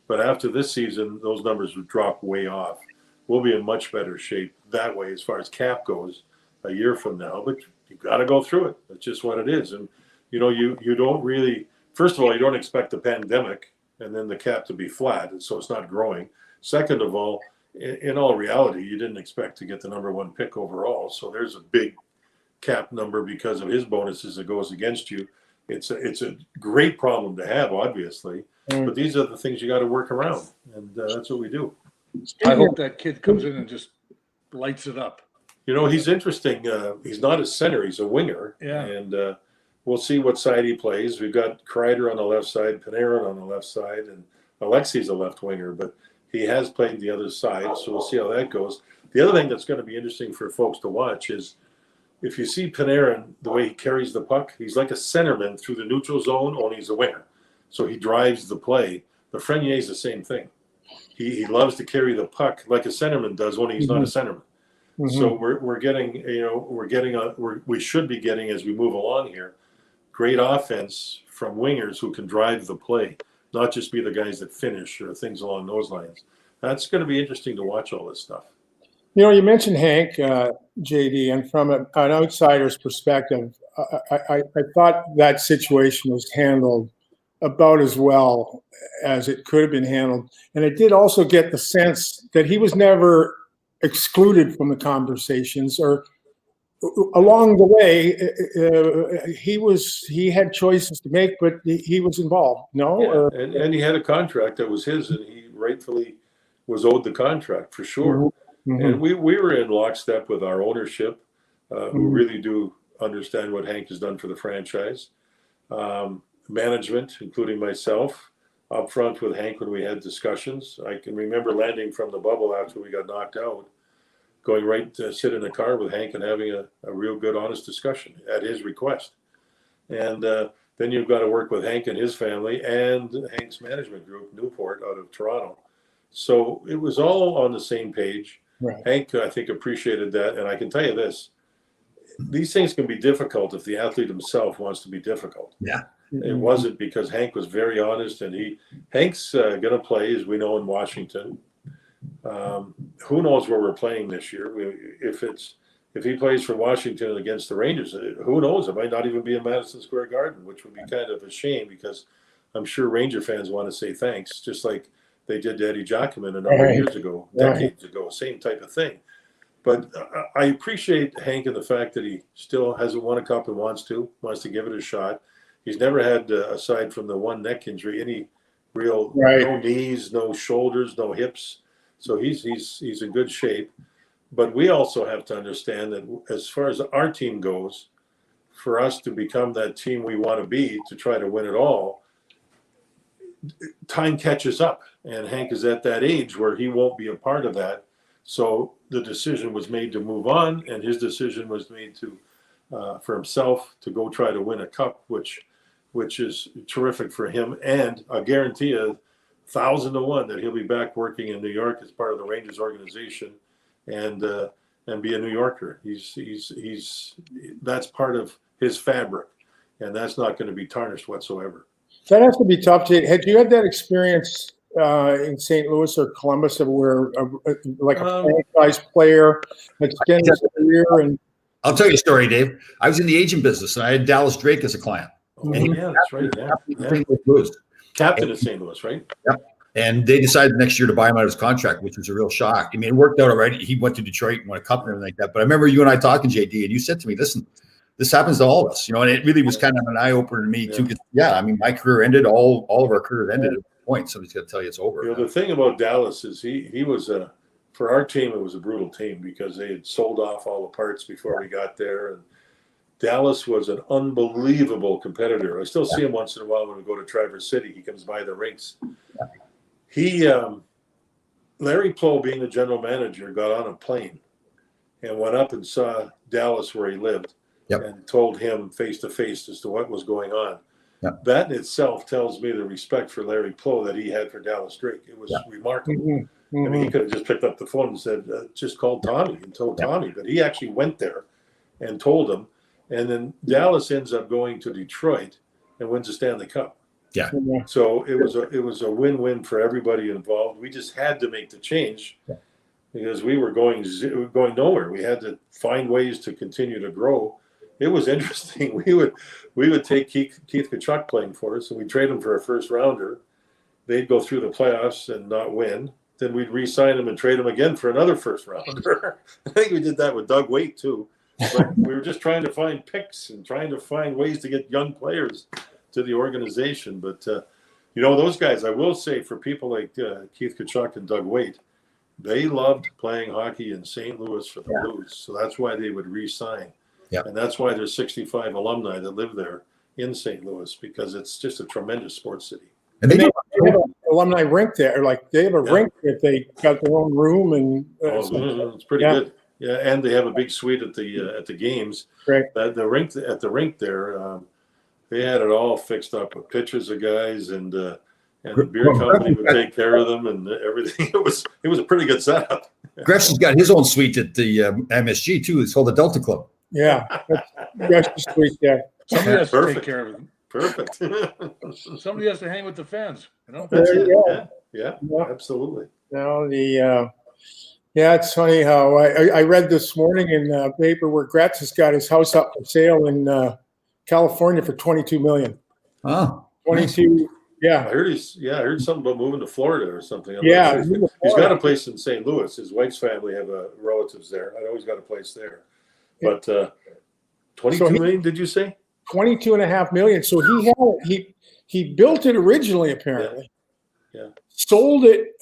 But after this season, those numbers would drop way off. We'll be in much better shape that way as far as cap goes a year from now. But you've got to go through it. That's just what it is. And, you don't really – first of all, you don't expect the pandemic and then the cap to be flat, and so it's not growing. Second of all, in all reality, you didn't expect to get the number 1 pick overall. So there's a big cap number because of his bonuses that goes against you. It's a great problem to have, obviously, but these are the things you got to work around, and that's what we do. I hope that kid comes in and just lights it up. He's interesting. He's not a center; he's a winger, and we'll see what side he plays. We've got Kreider on the left side, Panarin on the left side, and Alexei's a left winger, but he has played the other side, so we'll see how that goes. The other thing that's going to be interesting for folks to watch is if you see Panarin, the way he carries the puck, he's like a centerman through the neutral zone, only he's a winger. So he drives the play. Lafreniere is the same thing. He loves to carry the puck like a centerman does, only he's not a centerman. So we should be getting, as we move along here, great offense from wingers who can drive the play, not just be the guys that finish or things along those lines. That's going to be interesting to watch all this stuff. You mentioned Hank, JD, and from an outsider's perspective, I thought that situation was handled about as well as it could have been handled. And I did also get the sense that he was never excluded from the conversations, or along the way, he had choices to make, but he was involved. No, and he had a contract that was his, and he rightfully was owed the contract for sure. And we were in lockstep with our ownership, who really do understand what Hank has done for the franchise. Management, including myself, up front with Hank when we had discussions. I can remember landing from the bubble after we got knocked out, going right to sit in the car with Hank and having a real good, honest discussion at his request. And then you've got to work with Hank and his family and Hank's management group, Newport, out of Toronto. So it was all on the same page. Right. Hank, I think, appreciated that. And I can tell you this, these things can be difficult if the athlete himself wants to be difficult. Yeah. It wasn't, because Hank was very honest, and Hank's going to play, as we know, in Washington. Who knows where we're playing this year? If he plays for Washington against the Rangers, who knows? It might not even be in Madison Square Garden, which would be kind of a shame, because I'm sure Ranger fans want to say thanks, just like they did to Eddie Giacomin a number of years ago, decades ago, same type of thing. But I appreciate Hank and the fact that he still hasn't won a cup and wants to give it a shot. He's never had, aside from the one neck injury, any real, no knees, no shoulders, no hips. So he's in good shape. But we also have to understand that as far as our team goes, for us to become that team we want to be, to try to win it all, time catches up. And Hank is at that age where he won't be a part of that. So the decision was made to move on, and his decision was made to, for himself, to go try to win a cup, which is terrific for him. And I guarantee you 1,000 to 1 that he'll be back working in New York as part of the Rangers organization, and be a New Yorker. That's part of his fabric, and that's not going to be tarnished whatsoever. That has to be tough. Had you had that experience in St. Louis or Columbus, where like a franchise player extended his career? And I'll tell you a story, Dave. I was in the agent business, and I had Dallas Drake as a client. Oh, yeah, that's right. Yeah. Captain of St. Louis, right? Yep. And they decided next year to buy him out of his contract, which was a real shock. I mean, it worked out already. He went to Detroit and won a cup and everything like that. But I remember you and I talking, JD, and you said to me, listen, this happens to all of us, and it really was kind of an eye opener to me too. 'Cause, I mean, my career ended, all of our careers ended at a point. Somebody's got to tell you it's over. The thing about Dallas is he was for our team, it was a brutal team, because they had sold off all the parts before we got there. And Dallas was an unbelievable competitor. I still see him once in a while when we go to Traverse City. He comes by the rinks. Larry Plow, being the general manager, got on a plane and went up and saw Dallas where he lived, and told him face to face as to what was going on. That in itself tells me the respect for Larry Plow that he had for Dallas Drake. It was remarkable. I mean, he could have just picked up the phone and said, just call Tommy, and told Tommy. But he actually went there and told him. And then Dallas ends up going to Detroit and wins the Stanley Cup. Yeah. So it was a win-win for everybody involved. We just had to make the change because we were going nowhere. We had to find ways to continue to grow. It was interesting. We would take Keith Tkachuk playing for us, and we'd trade him for a first rounder. They'd go through the playoffs and not win. Then we'd re-sign him and trade him again for another first rounder. I think we did that with Doug Waite too. But we were just trying to find picks and trying to find ways to get young players to the organization. But, those guys, I will say, for people like Keith Tkachuk and Doug Waite, they loved playing hockey in St. Louis for the Blues. So that's why they would re-sign. And that's why there's 65 alumni that live there in St. Louis, because it's just a tremendous sports city. And they have an alumni rink there. Like, they have a rink that they got their own room, and it's pretty good. Yeah, and they have a big suite at the games. Right. At the rink there, they had it all fixed up with pictures of guys, and the beer company would take care of them and everything. It was a pretty good setup. Gretsch's got his own suite at the MSG too. It's called the Delta Club. Yeah, Gretsch's suite. Yeah, somebody has to take care of them. Perfect. Somebody has to hang with the fans. That's it. Yeah, absolutely. It's funny how I read this morning in the paper where Gretsch has got his house up for sale in California for $22 million. Oh, 22. Yeah. I heard something about moving to Florida or something. Yeah. He's got a place in St. Louis. His wife's family have relatives there. I know he's got a place there. But 22 million, did you say? 22.5 million. So he built it originally, apparently. Yeah. Sold it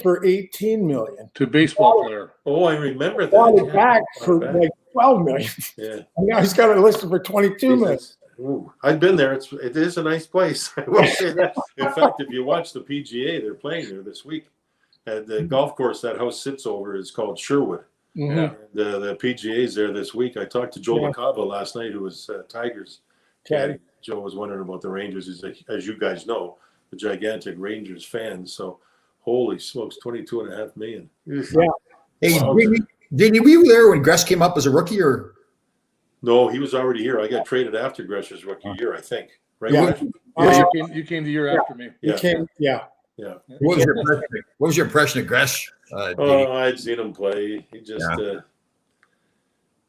for 18 million to a baseball player. Oh, I remember that. Bought it back for like 12 million. Yeah. Now he's got it listed for 22 million. Ooh, I've been there. It is a nice place. I will say that. In fact, if you watch the PGA, they're playing there this week. At the golf course that house sits over is called Sherwood. Mhm. The PGA is there this week. I talked to Joe Yeah. LaCava last night, who was Tigers. Okay. Joe was wondering about the Rangers. He's, as you guys know, a gigantic Rangers fan. So, holy smokes, 22.5 million. Yeah. Hey, Wow. did we were there when Gress came up as a rookie, or No, he was already here. I got traded after Gresh's rookie year, I think. Right? Yeah. Gresh? Yeah, you came the year after me. He Yeah. came, yeah. Yeah. what was your impression of Gress? Oh, I'd seen him play. He just,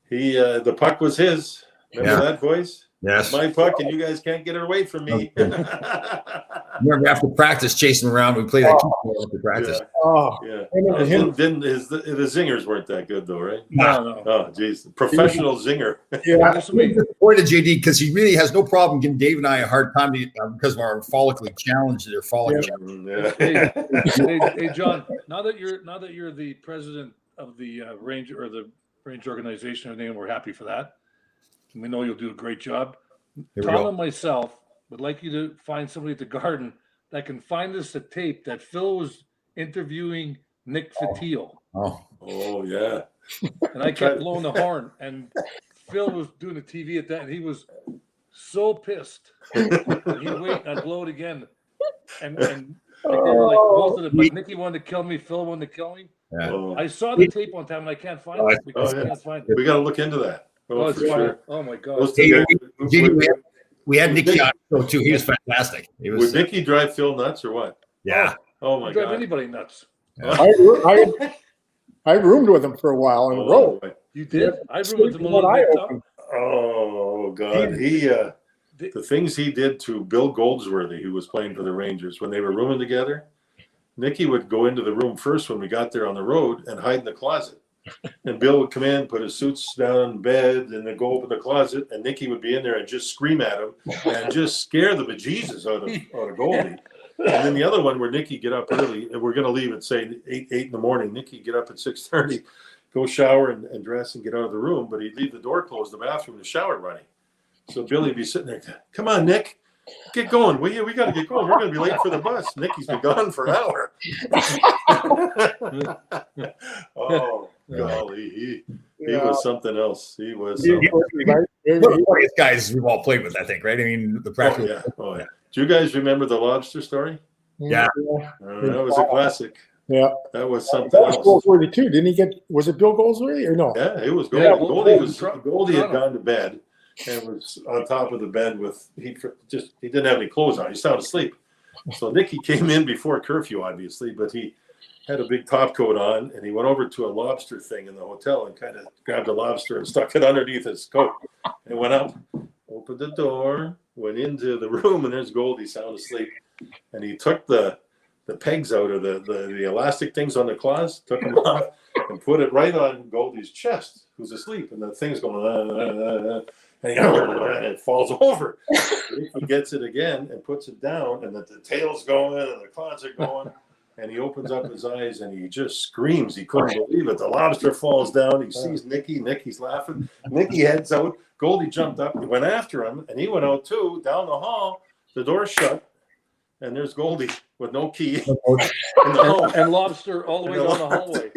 the puck was his. Remember that voice? Yes. My puck, and you guys can't get it away from me. Remember after practice, chasing around, we played that kickball after practice. Oh, Yeah. and him, Didn't the zingers weren't that good though, right? No. Oh, geez, professional zinger. yeah. Just wait. Disappointed JD because he really has no problem giving Dave and I a hard time because of our follically challenged or follicle. Yeah. Hey, John. Now that you're the president of the Range or the Range organization, and we're happy for that. And we know you'll do a great job. Here we Tom go. and myself would like you to find somebody at the Garden that can find us a tape that Phil was interviewing Nick Fatio. Oh, Oh yeah. And I kept blowing the horn, and Phil was doing the TV at that, and he was so pissed. And he'd wait, and I'd blow it again. And I think they were like both of them, but Nicky wanted to kill me, Phil wanted to kill me. yeah. Oh, I saw the tape one time, and I can't find it because I can't find it. we got to look into that. Oh, Oh, it's for funny. sure. Oh my God. Those two guys- JD, we had Nicky on the show too. He was fantastic. He Would was, Nicky drive Phil nuts or what? yeah. Oh my Drive god. anybody nuts. I roomed with him for a while in Rowe. You did? I roomed with him a What little I bit. opened. Oh god. The things he did to Bill Goldsworthy, who was playing for the Rangers when they were rooming together. Nicky would go into the room first when we got there on the road and hide in the closet. And Bill would come in, put his suits down in bed, and then go open the closet, and Nicky would be in there and just scream at him and just scare the bejesus out of Goldie. And then the other one where Nicky get up early, and we're going to leave at say 8 in the morning. Nicky get up at 6:30, go shower and dress and get out of the room, but he'd leave the door closed, the bathroom, the shower running. So Billy'd be sitting there, come on, Nick, get going, will you? We got to get going. We're going to be late for the bus. Nicky's been gone for an hour. Oh, golly, he was something else. He was. He Something. was One of the funniest guys we've all played with, I think, right? I mean, the Oh practical. yeah, oh yeah. Do you guys remember the lobster story? Yeah. That was a classic. Yeah. That was something That was else. Goldsworthy too. Didn't he get? Was it Bill Goldsworthy or no? Yeah, it was Goldie. Yeah, Goldie had Toronto. gone to bed and was on top of the bed with he didn't have any clothes on. He sound asleep. So Nicky came in before curfew, obviously, but he had a big top coat on, and he went over to a lobster thing in the hotel and kind of grabbed a lobster and stuck it underneath his coat and went up, opened the door, went into the room, and there's Goldie sound asleep. And he took the pegs out of the elastic things on the claws, took them off, and put it right on Goldie's chest, who's asleep, and the thing's going, and it falls over. He gets it again and puts it down, and the tail's going, and the claws are going, and he opens up his eyes, and he just screams. He couldn't believe it. The lobster falls down. He sees Nicky. Nicky's laughing. Nicky heads out. Goldie jumped up and went after him, and he went out too, down the hall. The door's shut, and there's Goldie with no key in the hall. And lobster all the way down the hallway.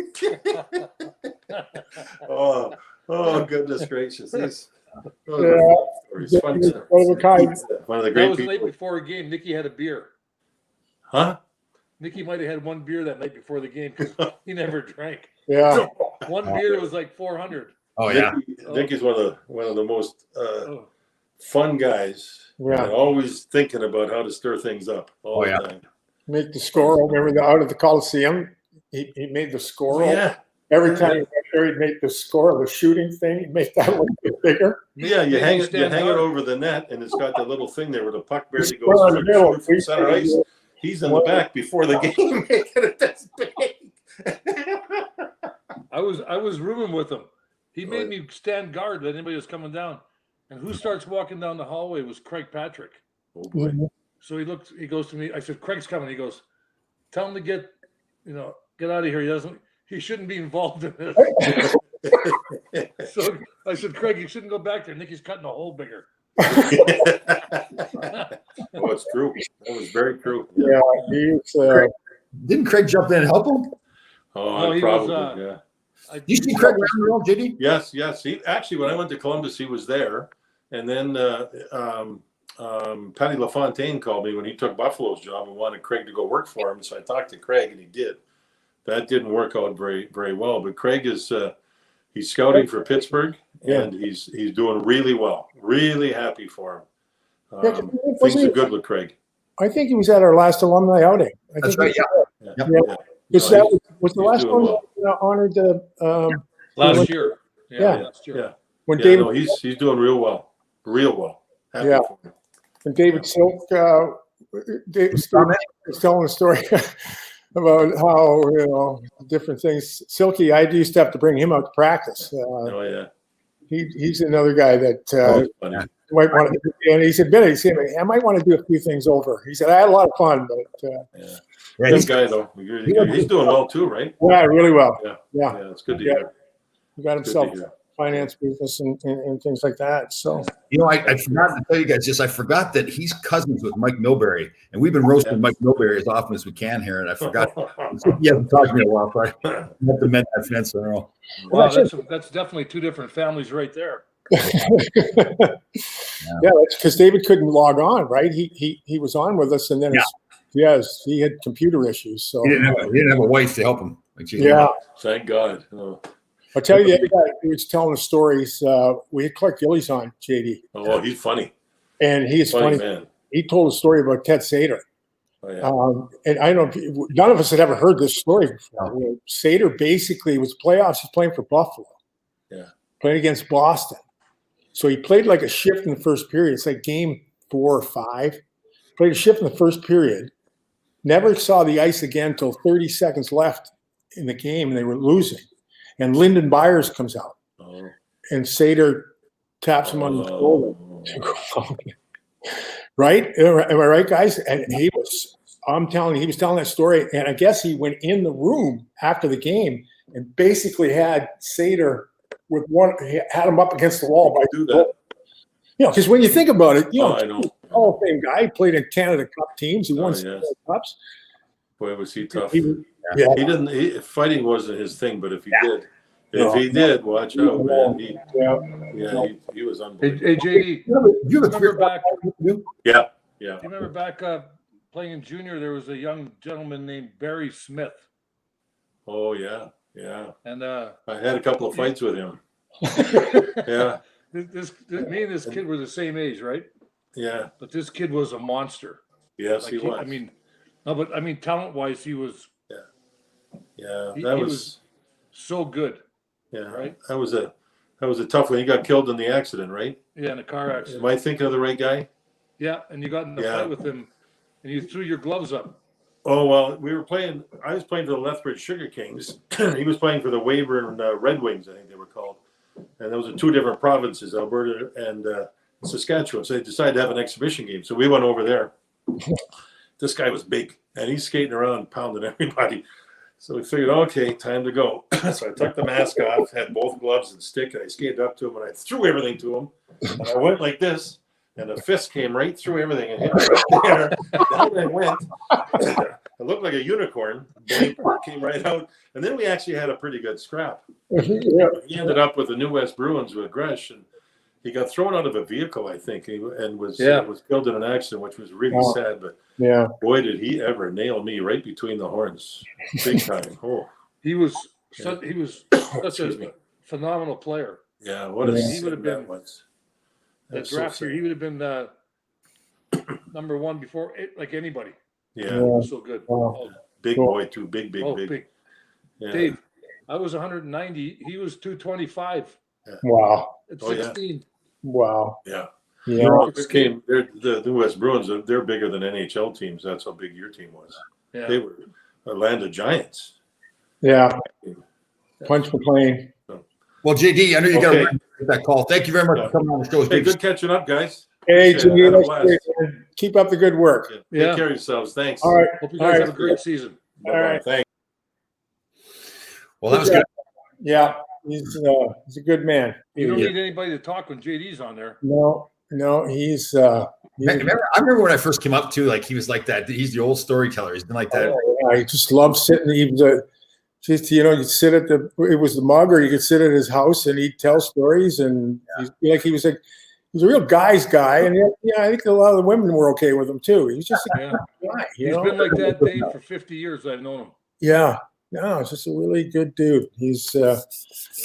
Oh, goodness gracious. These Yeah. stories, fun stories. One of a kind. One of the That great was the night people. before a game. Nicky had a beer. Huh? Nicky might have had one beer that night before the game because he never drank. Yeah. One beer was like 400. Oh, yeah. Nicky's one of the most Oh. fun guys. Yeah. And always thinking about how to stir things up all the time. Make the score. Remember out of the Coliseum? He made the score. Yeah. Every time he went there, he'd make the score of the shooting thing. He'd make that look a bit bigger. Yeah, you Maybe hang it stand it guard. over the net, and it's got the little thing there where the puck barely Square goes in the middle. through from center ice. He's in the back before the game, making it this big. I was rooming with him. He made me stand guard when anybody was coming down. And who starts walking down the hallway was Craig Patrick. Oh boy. So he goes to me. I said, Craig's coming. He goes, tell him to get out of here. He shouldn't be involved in this. So I said, Craig, you shouldn't go back there. Nicky's cutting a hole bigger. Oh, it's true. That was very true. Yeah, he's, Didn't Craig jump in and help him? Oh, he probably, was, yeah. Did you see Craig around the world, JD? Yes, yes. He actually, when I went to Columbus, he was there, and then Patty LaFontaine called me when he took Buffalo's job and wanted Craig to go work for him. So I talked to Craig, and he did. That didn't work out very, very well. But Craig is he's scouting for Pittsburgh, and he's doing really well. Really happy for him. Things are good with Craig. I think he was at our last alumni outing. That's right. Yeah. Yeah. Yep. Yeah. Because No, that he's- was the he's last doing one well. honored the last year. Yeah. Last year. Yeah. when Yeah, David no, he's doing real well. Real well. Happy Yeah. for him. when David Silk Dave Silk was telling a story about how different things. Silky, I used to have to bring him out to practice. Oh, yeah. He's another guy that Oh, funny. might want to. And he said, "Billy, I might want to do a few things over." He said, "I had a lot of fun, but Yeah. Yeah, Good he's, guy, though. He's doing well, too, right? yeah, really well. Yeah. Yeah, Yeah, it's good to Yeah. hear. he got Good to himself hear. finance business and things like that. So I forgot to tell you guys this. I forgot that he's cousins with Mike Milbury, and we've been roasting Mike Milbury as often as we can here. And I forgot he hasn't talked to me in a while, so I have to mend that fence. I don't know. Wow, that's definitely two different families right there. yeah, that's because David couldn't log on, right? He was on with us, and then he had computer issues. So He didn't have a wife to help him. Like yeah. Thank God. Oh, I'll tell you, the other guy who was telling the stories. We had Clark Gillies on, JD, he's funny. and he's Funny funny. man. He told a story about Ted Sater. Oh, yeah. And I don't know, none of us had ever heard this story before. Where Sater basically was playoffs. He's playing for Buffalo. Yeah. Playing against Boston. So he played like a shift in the first period. It's like game 4 or 5. Played a shift in the first period. Never saw the ice again until 30 seconds left in the game, and they were losing. And Lyndon Byers comes out, Oh. and Sater taps him on the shoulder. Oh. Right? Am I right, guys? And he was telling that story, and I guess he went in the room after the game and basically had Sater with he had him up against the wall by Do that. because when you think about it, I know. Hall of Fame guy, played in Canada Cup teams, he won Oh, yes. cups. Boy, was he tough. He He fighting wasn't his thing, but if he did, watch out, man. He was Hey, unbelievable. hey JD, You have a remember back? Yeah. You remember back playing in junior? There was a young gentleman named Barry Smith, Oh, yeah. Yeah. and I had a couple of fights with him. Yeah. me and this kid were the same age, right? Yeah. But this kid was a monster. Yes, Like he was. talent-wise, he was Yeah. he That was was. so good. Yeah. right? That was a tough one. He got killed in the accident, right? Yeah, in a car accident. Am I thinking of the right guy? Yeah, and you got in a Yeah. fight with him, and you threw your gloves up. Oh, well, I was playing for the Lethbridge Sugar Kings. He was playing for the Weyburn Red Wings, I think they were called. And those are two different provinces, Alberta and Saskatchewan. So they decided to have an exhibition game. So we went over there. This guy was big, and he's skating around, pounding everybody. So we figured, okay, time to go. So I took the mask off, had both gloves and stick, and I skated up to him, and I threw everything to him. And I went like this, and a fist came right through everything and hit me right there. Down I went. It looked like a unicorn. Came right out. And then we actually had a pretty good scrap. He ended up with the New West Bruins with Gresh, and he got thrown out of a vehicle, I think, and was killed in an accident, which was really sad. But Yeah. boy, did he ever nail me right between the horns, big time. Oh, He was such Excuse me. a phenomenal player. Yeah, what a He would have been- that was. That That's so draft sad. year, he would have been number one before like anybody. He Yeah, was so good. Wow. Oh, big boy too, big. big. Yeah. Dave, I was 190. He was 225 Wow. at Oh, yeah. 16. Wow. Yeah. Yeah. The New West Bruins. They're bigger than NHL teams. That's how big your team was. Yeah. They were Atlanta Giants. Yeah. Punch McLean. Well, JD, I know you got Okay. to get that call. Thank you very much for coming on the show. It's Hey, great to good catching up, guys. Hey, Yeah, Jimmy, had a that's blast. great, man. Keep up the good work. Take Yeah. care of yourselves. Thanks. All right. Hope you All guys right. have a great season. Bye-bye. right. Thanks. Well, that was good. Yeah. He's a good man. You don't Yeah. need anybody to talk when JD's on there. No. No, he's I remember when I first came up too, like he was like that. He's the old storyteller. He's been like that. I just love sitting. He was just, you know, you'd sit at it was the mug, or you could sit at his house and he'd tell stories. And he was a real guy's guy. And yeah, I think a lot of the women were okay with him too. He was just a good guy. He's been like that, Dave, for 50 years. I've known him. Yeah. No, it's just a really good dude. He's a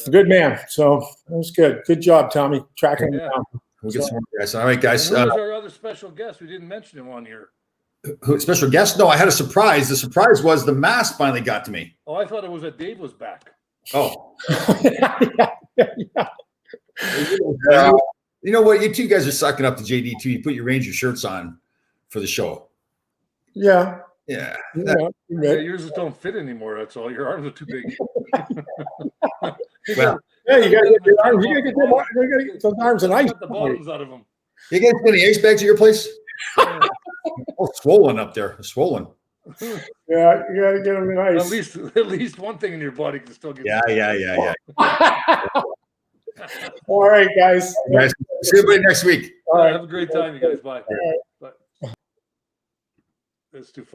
good man. So that was good. Good job, Tommy, tracking him down. We'll get some more guys. All right, guys. Who's our other special guest? We didn't mention him on here. Special guest? No, I had a surprise. The surprise was the mask finally got to me. Oh, I thought it was that Dave was back. Oh. Yeah. You know what? You two guys are sucking up to JD too. You put your Ranger shirts on for the show. Yeah. Yeah. Yeah, yours just don't fit anymore. That's all. Your arms are too big. Well, yeah, you gotta get your arms. You gotta get those arms and ice. Cut the bottoms out of them. you guys got any ice bags at your place? Oh, swollen up there. Swollen. Yeah, you gotta get them in ice. At least one thing in your body can still get. Yeah. All right, guys. Guys, see everybody next week. All right, have a great time, you guys. Bye. Bye. That's too far.